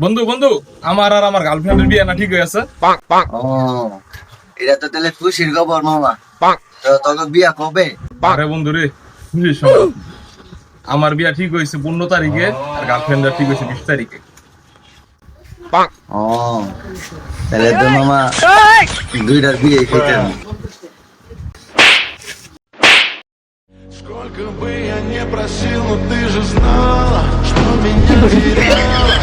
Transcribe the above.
বন্ধু বন্ধু, আমার আর আমার গার্লফ্রেন্ডের বিয়ে না ঠিক হয়ে আছে। ও, এটা তো তাহলে খুশির খবর মামা। তো তোকে বিয়া কবে? আরে বন্ধু রে, খুশির সংবাদ। আমার বিয়া ঠিক হয়েছে 15 তারিখে, আর গার্লফ্রেন্ডের ঠিক হয়েছে 20 তারিখে। ও, তাহলে তো মামা দুইটার বিয়ে খেতে হবে। Сколько бы я не просил, но ты же знала, что меня теряла.